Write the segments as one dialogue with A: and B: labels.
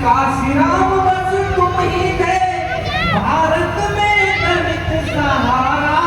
A: काशीराम बस तुम ही थे भारत में दलित सहारा।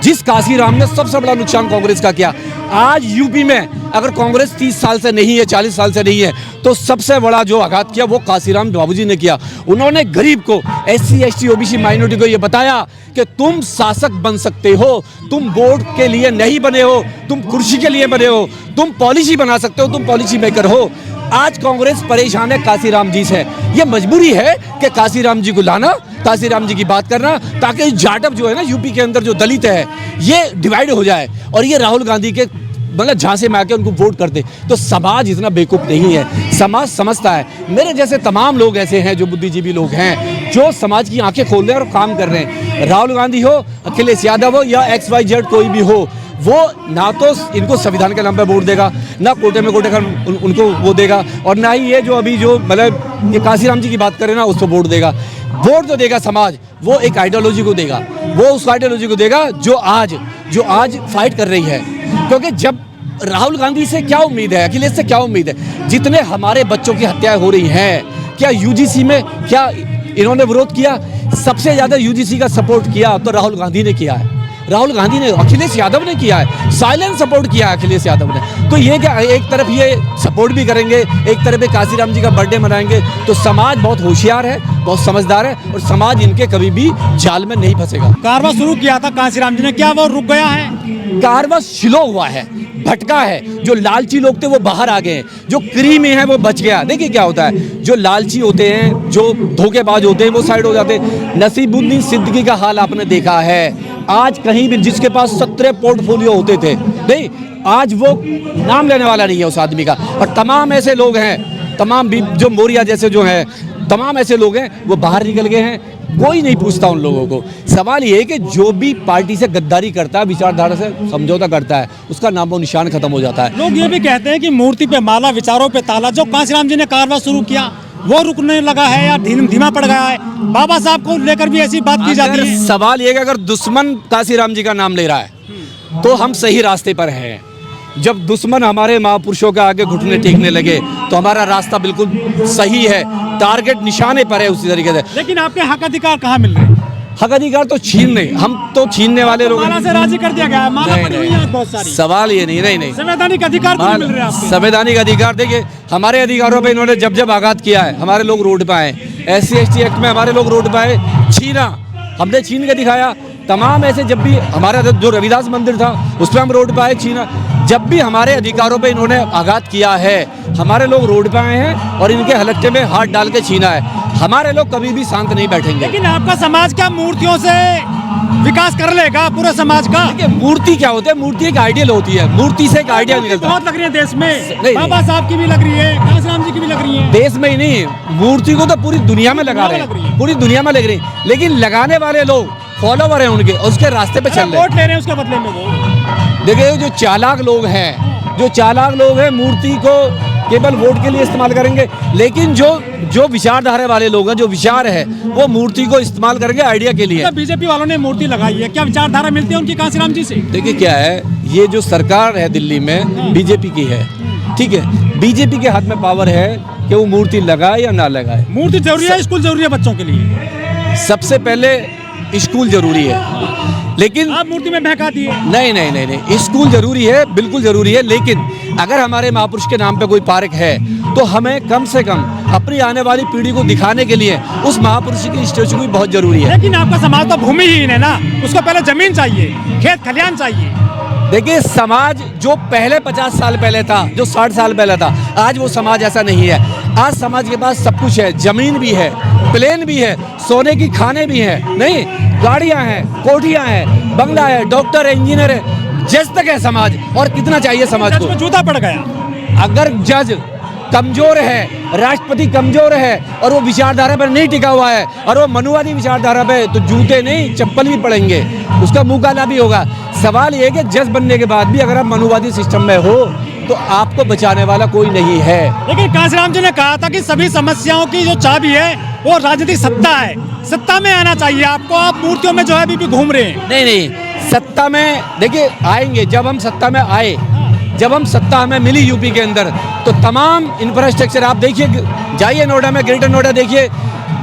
B: जिस काशीराम ने सबसे बड़ा नुकसान कांग्रेस का किया, आज यूपी में अगर कांग्रेस 30 साल से नहीं है, 40 साल से नहीं है, तो सबसे बड़ा जो आघात किया वो काशीराम बाबूजी ने किया। उन्होंने गरीब को, SC ST OBC माइनॉरिटी को ये बताया कि तुम शासक बन सकते हो, तुम वोट के लिए नहीं बने हो, तुम कुर्सी के लिए बने हो, तुम पॉलिसी बना सकते हो, तुम पॉलिसी मेकर हो। आज कांग्रेस परेशान है काशीराम जी से। ये मजबूरी है कि काशीराम जी को लाना, काशीराम जी की बात करना, ताकि जाटव जो है ना यूपी के अंदर जो दलित है ये डिवाइड हो जाए और ये राहुल गांधी के मतलब झांसे में आके उनको वोट कर दे। तो समाज इतना बेवकूफ़ नहीं है, समाज समझता है। मेरे जैसे तमाम लोग ऐसे हैं जो बुद्धिजीवी लोग हैं जो समाज की आंखें खोल रहे हैं और काम कर रहे हैं। राहुल गांधी हो, अखिलेश यादव हो या XYZ कोई भी हो, वो ना तो इनको संविधान के नाम पे वोट देगा, ना कोटे में कोटे उनको वो देगा, और ना ही ये जो अभी जो मतलब ये काशीराम जी की बात करें ना उसको वोट देगा। वोट जो देगा समाज वो एक आइडियोलॉजी को देगा, वो उस आइडियोलॉजी को देगा जो आज फाइट कर रही है। क्योंकि जब राहुल गांधी से क्या उम्मीद है, अखिलेश से क्या उम्मीद है? जितने हमारे बच्चों की हत्याएं हो रही हैं, क्या UGC में क्या इन्होंने विरोध किया? सबसे ज़्यादा UGC का सपोर्ट किया तो राहुल गांधी ने किया है, राहुल गांधी ने, अखिलेश यादव ने किया है, साइलेंट सपोर्ट किया है अखिलेश यादव ने। तो ये क्या, एक तरफ ये सपोर्ट भी करेंगे, एक तरफ काशीराम जी का बर्थडे मनाएंगे। तो समाज बहुत होशियार है, बहुत समझदार है और समाज इनके कभी भी जाल में नहीं फंसेगा।
C: कारवा शुरू किया था काशीराम जी ने, क्या वो रुक गया है?
B: कारवा स्लो हुआ है, भटका है। जो लालची लोग थे वो बाहर आ गए हैं, जो क्रीमी है वो बच गया। देखिए क्या होता है, जो लालची होते हैं, जो धोखेबाज होते हैं, वो साइड हो जाते हैं। नसीबुद्दीन सिद्दीकी का हाल आपने देखा है। आज कहीं भी जिसके पास 17 पोर्टफोलियो होते थे, नहीं, आज वो नाम लेने वाला नहीं है उस आदमी का। और तमाम ऐसे लोग हैं, तमाम भी जो मोरिया जैसे जो हैं, तमाम ऐसे लोग हैं वो बाहर निकल गए हैं। कोई नहीं पूछता उन लोगों को। सवाल ये है कि जो भी पार्टी से गद्दारी करता है, विचारधारा से समझौता करता है, उसका नामो निशान खत्म हो जाता है।
C: लोग ये भी कहते हैं कि मूर्ति पे माला, विचारों पे ताला। जो काशीराम जी ने कारवा शुरू किया वो रुकने लगा है या धीमा पड़ गया है? बाबा साहब को लेकर भी ऐसी बात की जाती है।
B: सवाल ये है कि अगर दुश्मन काशीराम जी का नाम ले रहा है तो हम सही रास्ते पर हैं। जब दुश्मन हमारे महापुरुषों के आगे घुटने टेकने लगे तो हमारा रास्ता बिल्कुल सही है, टारगेट निशाने पर है उसी तरीके से।
C: लेकिन आपके हक अधिकार कहाँ मिल रहे हैं?
B: हक अधिकार तो छीनने, हम तो छीनने वाले लोग।
C: माला से राजी कर दिया गया है, माला पड़ी हुई है बहुत सारी।
B: सवाल ये नहीं
C: संवैधानिक अधिकार तो मिल रहे हैं आपको।
B: संवैधानिक अधिकार देखिए, हमारे अधिकारों पे इन्होंने जब आघात किया है, हमारे लोग रोड पे आए। SC ST एक्ट में हमारे लोग रोड पे आए, छीना, हमने छीन के दिखाया। तमाम ऐसे जब भी हमारा जो रविदास मंदिर था उस पर हम रोड पे आए, छीना। जब भी हमारे अधिकारों पे इन्होंने आघात किया है, हमारे लोग रोड पे आए हैं और इनके हलक्टे में हाथ डाल के छीना है। हमारे लोग कभी भी शांत नहीं बैठेंगे।
C: लेकिन आपका समाज क्या मूर्तियों से विकास कर लेगा पूरे समाज का?
B: देखिए, मूर्ति क्या होती है? मूर्ति एक आइडियल होती है, मूर्ति से एक आइडिया निकलता है।
C: बहुत लग रही है देश में,
B: नहीं,
C: बाबा साहब की भी लग रही है, काशीराम जी की भी लग रही है।
B: देश में ही नहीं, मूर्ति को तो पूरी दुनिया में लगा रहे हैं, पूरी दुनिया में लग रही है। लेकिन लगाने वाले लोग फॉलोवर हैं उनके, उसके रास्ते पे चल रहे हैं,
C: वोट ले रहे हैं उसके बदले में। वो
B: देखिए, जो चालाक लोग हैं, मूर्ति को केवल वोट के लिए इस्तेमाल करेंगे। लेकिन जो विचारधारा वाले लोग हैं, जो विचार है, वो मूर्ति को इस्तेमाल करेंगे आइडिया के लिए।
C: बीजेपी वालों ने मूर्ति लगाई है, क्या विचारधारा मिलती है उनकी काशीराम जी से?
B: देखिए क्या है, ये जो सरकार है दिल्ली में बीजेपी की है, ठीक है, बीजेपी के हाथ में पावर है कि वो मूर्ति लगाए या ना लगाए।
C: मूर्ति जरूरी है, स्कूल जरूरी है बच्चों के लिए?
B: सबसे पहले स्कूल जरूरी है, लेकिन
C: आप मूर्ति में बहका दिए।
B: नहीं, स्कूल जरूरी है, बिल्कुल जरूरी है। लेकिन अगर हमारे महापुरुष के नाम पे कोई पार्क है तो हमें कम से कम अपनी आने वाली पीढ़ी को दिखाने के लिए उस महापुरुष की स्टेचू भी बहुत जरूरी है।
C: लेकिन आपका समाज तो भूमिहीन है ना, उसको पहले जमीन चाहिए, खेत खलियान चाहिए।
B: देखिए, समाज जो पहले 50 साल पहले था, जो 60 साल पहले था, आज वो समाज ऐसा नहीं है। आज समाज के पास सब कुछ है, जमीन भी है, प्लेन भी है, सोने की खाने भी है, नहीं, गाड़ियां हैं, कोठियां हैं, बंगला है, डॉक्टर है, इंजीनियर है, जज तक है समाज। और कितना चाहिए समाज को?
C: जूता पड़ गया।
B: अगर जज कमजोर है, राष्ट्रपति कमजोर है और वो विचारधारा पर नहीं टिका हुआ है और वो मनुवादी विचारधारा पे, तो जूते नहीं चप्पल भी पड़ेंगे, उसका मुंह काला भी होगा। सवाल ये है कि जज बनने के बाद भी अगर आप मनुवादी सिस्टम में हो तो आपको बचाने वाला कोई नहीं है।
C: लेकिन काशीराम जी ने कहा था कि सभी समस्याओं की जो चाबी है वो राजनीतिक सत्ता है, सत्ता में आना चाहिए आपको। आप मूर्तियों में जो है अभी भी घूम रहे हैं।
B: नहीं, सत्ता में देखिए आएंगे, जब हम सत्ता में आए जब हम सत्ता हमें मिली यूपी के अंदर तो तमाम इंफ्रास्ट्रक्चर आप देखिए, जाइए नोएडा में, ग्रेटर नोएडा देखिए,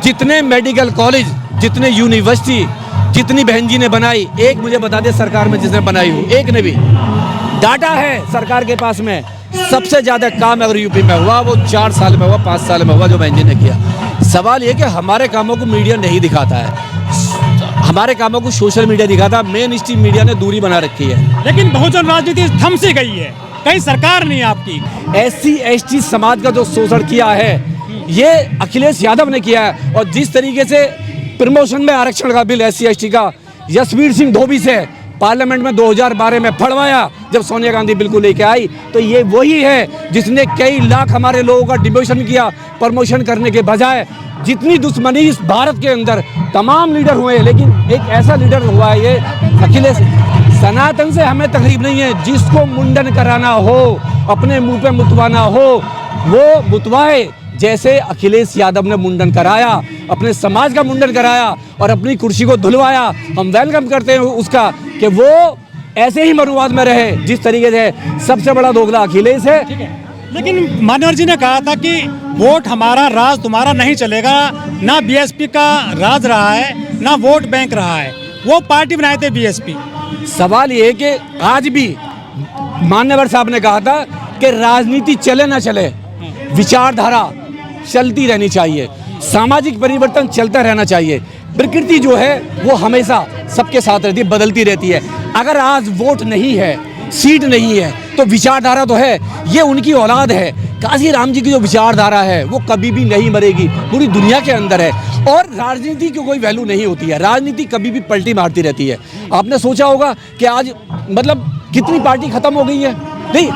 B: जितने मेडिकल कॉलेज, जितने यूनिवर्सिटी, जितनी बहन जी ने बनाई, एक मुझे बता दे सरकार में जिसने बनाई हो, एक ने भी। डाटा है सरकार के पास में, सबसे ज़्यादा काम अगर यूपी में हुआ वो 4 साल में हुआ, 5 साल में हुआ जो बहन जी ने किया। सवाल ये कि हमारे कामों को मीडिया नहीं दिखाता है, हमारे कामों को सोशल मीडिया दिखाता, मेन स्ट्रीम मीडिया ने दूरी बना रखी है।
C: लेकिन बहुजन राजनीति थम सी गई है, कहीं सरकार नहीं आपकी।
B: SC ST समाज का जो शोषण किया है ये अखिलेश यादव ने किया है। और जिस तरीके से प्रमोशन में आरक्षण का बिल SC ST का यशवीर सिंह धोबी से पार्लियामेंट में 2012 में फड़वाया, जब सोनिया गांधी बिल को लेके आई, तो ये वही है जिसने कई लाख हमारे लोगों का डिमोशन किया। प्रमोशन करने के बजाय जितनी दुश्मनी इस भारत के अंदर तमाम लीडर हुए हैं, लेकिन एक ऐसा लीडर हुआ है ये अखिलेश। सनातन से हमें तकलीफ नहीं है, जिसको मुंडन कराना हो, अपने मुंह पे मुतवाना हो वो मुतवाए। जैसे अखिलेश यादव ने मुंडन कराया, अपने समाज का मुंडन कराया और अपनी कुर्सी को धुलवाया, हम वेलकम करते हैं उसका कि वो ऐसे ही मरुआद में रहे जिस तरीके से। सबसे बड़ा दोगला अखिलेश है।
C: लेकिन मान्यवर जी ने कहा था कि वोट हमारा, राज तुम्हारा नहीं चलेगा। ना BSP का राज रहा है, ना वोट बैंक रहा है, वो पार्टी बनाए थे BSP।
B: सवाल ये है कि आज भी मान्यवर साहब ने कहा था कि राजनीति चले ना चले, विचारधारा चलती रहनी चाहिए, सामाजिक परिवर्तन चलता रहना चाहिए। प्रकृति जो है वो हमेशा सबके साथ रहती है, बदलती रहती है। अगर आज वोट नहीं है, सीट नहीं है, तो विचारधारा तो है, ये उनकी औलाद है। काशीराम जी की जो विचारधारा है वो कभी भी नहीं मरेगी, पूरी दुनिया के अंदर है। और राजनीति की कोई वैल्यू नहीं होती है, राजनीति कभी भी पलटी मारती रहती है। आपने सोचा होगा कि आज मतलब कितनी पार्टी खत्म हो गई है, नहीं,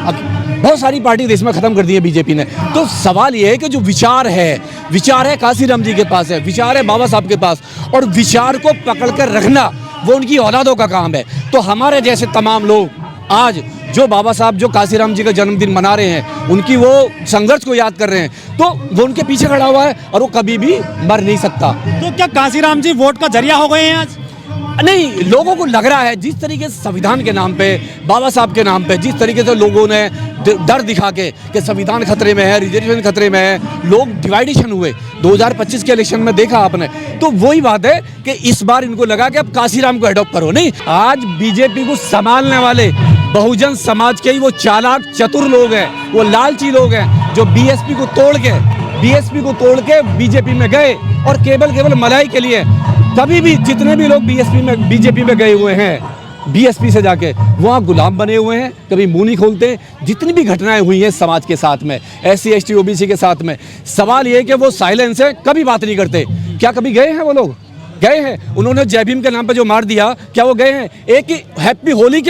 B: बहुत सारी पार्टी देश में खत्म कर दी है बीजेपी ने। तो सवाल ये है कि जो विचार है काशीराम जी के पास है, विचार है बाबा साहब के पास, और विचार को पकड़ कर रखना वो उनकी औलादों का काम है। तो हमारे जैसे तमाम लोग आज जो बाबा साहब, जो काशीराम जी का जन्मदिन मना रहे हैं, उनकी वो संघर्ष को याद कर रहे हैं, तो वो उनके पीछे खड़ा हुआ है और वो कभी भी मर नहीं सकता।
C: तो क्या काशीराम जी वोट का जरिया हो गए हैं आज?
B: नहीं, लोगों को लग रहा है जिस तरीके से संविधान के नाम पे, बाबा साहब के नाम पे जिस तरीके से लोगों ने डर दिखा के कि संविधान खतरे में है, रिजर्वेशन खतरे में है, लोग डिवाइडेशन हुए 2025 के इलेक्शन में देखा आपने। तो वही बात है कि इस बार इनको लगा कि अब काशीराम को एडॉप्ट करो। नहीं, आज बीजेपी को संभालने वाले बहुजन समाज के ही वो चालाक चतुर लोग हैं, वो लालची लोग हैं जो बीएसपी को तोड़ के बीजेपी में गए और केवल मलाई के लिए। कभी भी जितने भी लोग बीजेपी में गए हुए हैं, बीएसपी से जाके वहाँ गुलाम बने हुए हैं, कभी मुंह नहीं खोलते। जितनी भी घटनाएं हुई हैं समाज के साथ में, SC ST OBC के साथ में, सवाल ये है कि वो साइलेंस है, कभी बात नहीं करते। क्या कभी गए हैं वो लोग? गए हैं। उन्होंने जय भीम के नाम पे जो मार दिया, क्या वो गए हैं? एक ही हैप्पी होली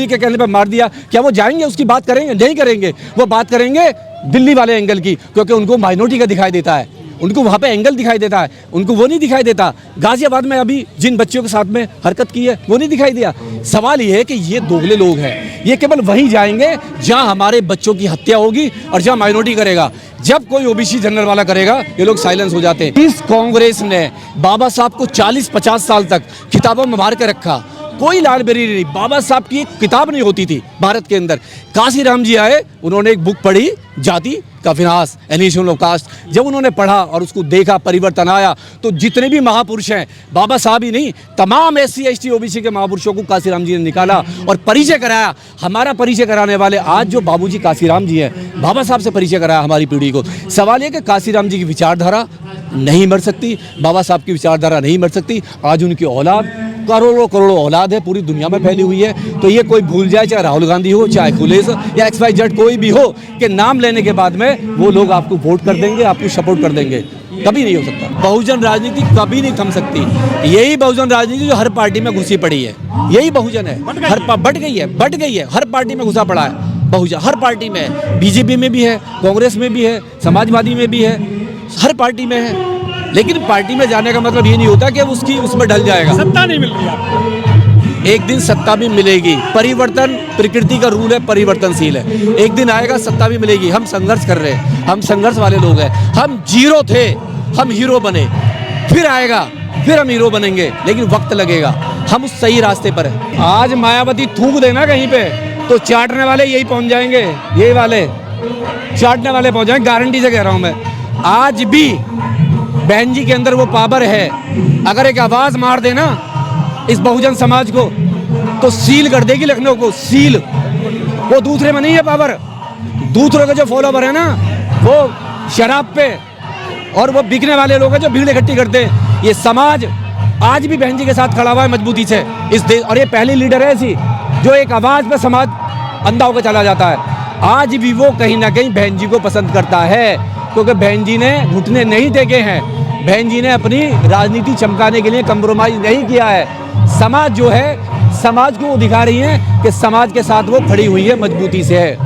B: के कहने पे मार दिया, क्या वो जाएंगे उसकी बात करेंगे? नहीं करेंगे। वो बात करेंगे दिल्ली वाले एंगल की, क्योंकि उनको माइनॉरिटी का दिखाई देता है, उनको वहाँ पे एंगल दिखाई देता है, उनको वो नहीं दिखाई देता। गाजियाबाद में अभी जिन बच्चियों के साथ में हरकत की है वो नहीं दिखाई दिया। सवाल ये है कि ये दोगले लोग हैं, ये केवल वहीं जाएंगे जहाँ हमारे बच्चों की हत्या होगी और जहाँ माइनॉरिटी करेगा। जब कोई OBC जनरल वाला करेगा ये लोग साइलेंस हो जाते हैं। इस कांग्रेस ने बाबा साहब को 40-50 साल तक किताबों में मार के रखा। कोई लाइब्रेरी नहीं, बाबा साहब की एक किताब नहीं होती थी भारत के अंदर। काशीराम जी आए, उन्होंने एक बुक पढ़ी, जाति का विनाश, एनिहिलेशन ऑफ कास्ट। जब उन्होंने पढ़ा और उसको देखा, परिवर्तन आया। तो जितने भी महापुरुष हैं, बाबा साहब ही नहीं, तमाम SC ST OBC के महापुरुषों को काशीराम जी ने निकाला और परिचय कराया। हमारा परिचय कराने वाले आज जो बाबूजी काशीराम जी हैं, बाबा साहब से परिचय कराया हमारी पीढ़ी को। सवाल ये कि काशीराम जी की विचारधारा नहीं मर सकती, बाबा साहब की विचारधारा नहीं मर सकती। आज उनकी औलाद, करोड़ों औलाद है, पूरी दुनिया में फैली हुई है। तो ये कोई भूल जाए, चाहे राहुल गांधी हो, चाहे अखिलेश या XYZ कोई भी हो, कि नाम लेने के बाद में वो लोग आपको वोट कर देंगे, आपको सपोर्ट कर देंगे। कभी नहीं हो सकता। बहुजन राजनीति कभी नहीं थम सकती। यही बहुजन राजनीति जो हर पार्टी में घुसी पड़ी है, यही बहुजन है। बढ़ गई है, हर पार्टी में घुसा पड़ा है बहुजन, हर पार्टी में है। BJP में भी है, कांग्रेस में भी है, समाजवादी में भी है, हर पार्टी में है। लेकिन पार्टी में जाने का मतलब ये नहीं होता कि उसमें ढल जाएगा।
C: सत्ता नहीं मिल रही आपको,
B: एक दिन सत्ता भी मिलेगी। परिवर्तन प्रकृति का रूल है, परिवर्तनशील है। एक दिन आएगा, सत्ता भी मिलेगी। हम संघर्ष कर रहे हैं, हम संघर्ष वाले लोग हैं। हम जीरो थे, हम हीरो बने, फिर आएगा, फिर हम हीरो बनेंगे, लेकिन वक्त लगेगा। हम उस सही रास्ते पर हैं। आज मायावती थूक देना कहीं पे, तो चाटने वाले यही पहुंच जाएंगे, यही वाले चाटने वाले पहुंच जाएंगे, गारंटी से कह रहा हूं मैं। आज भी बहन जी के अंदर वो पावर है, अगर एक आवाज मार देना इस बहुजन समाज को तो सील कर देगी लखनऊ को, सील। वो दूसरे में नहीं है पावर, दूसरों के जो फॉलोवर है ना वो शराब पे और वो बिकने वाले लोग हैं जो भीड़ इकट्ठी करते हैं। ये समाज आज भी बहन जी के साथ खड़ा हुआ है मजबूती से इस देश, और ये पहली लीडर है ऐसी जो एक आवाज पे समाज अंधा होकर चला जाता है। आज भी वो कहीं ना कहीं बहन जी को पसंद करता है, क्योंकि बहन जी ने घुटने नहीं टेके हैं, बहन जी ने अपनी राजनीति चमकाने के लिए कंप्रोमाइज नहीं किया है। समाज जो है, समाज को वो दिखा रही है कि समाज के साथ वो खड़ी हुई है, मजबूती से है।